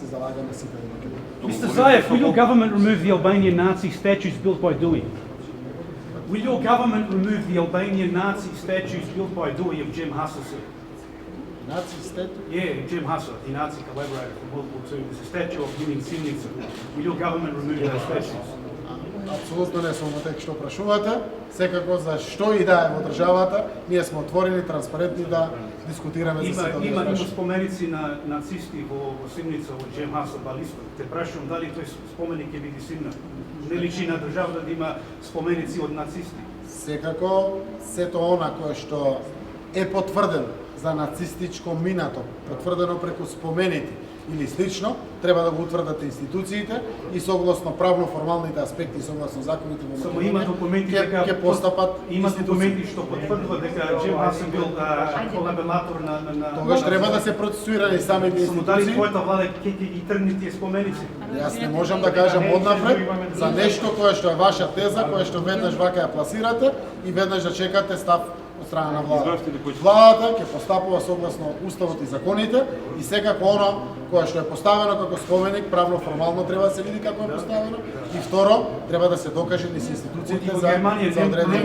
се залагаме сите да ќе бидат. Mr. Zaev, will your government remove the Albanian Nazi statues built by Dewey? Will your government remove the Albanian Nazi statues built by Dewey of Jim Husser, sir? Nazi стату? Yeah, Jim Husser, the Nazi collaborator from World War II. There's a statue of him in Symnica. Will your government remove those statues? Апсолутно не сум во тек што прашувате. Секако за што и да е во државата, ние сме отворени, транспарентни да дискутираме за сето Има тоа. споменици на нацисти во Симница, во Джем Хаса, Балиста. Те прашувам дали тој споменик ќе биде симна. Не личи на државата да има споменици од нацисти. Секако, сето она кое што е потврдено за нацистичко минато, потврдено преку споменити или слично, треба да го утврдат институциите и согласно правно-формалните аспекти, согласно законите во Само има документи дека ќе постапат има документи што потврдуваат дека Джим Хаса бил колаборатор на Тогаш треба да се процесуирани самите само дали институции. твојата влада ќе ги тргне тие споменици. Јас не можам да кажам однапред за нешто кое што е ваша теза, кое што веднаш вака ја пласирате и веднаш да чекате став од страна на владата. Владата ќе постапува согласно уставот и законите и секако оно кое што е поставено како споменик правно формално треба да се види како е поставено и второ треба да се докаже низ институциите за одредени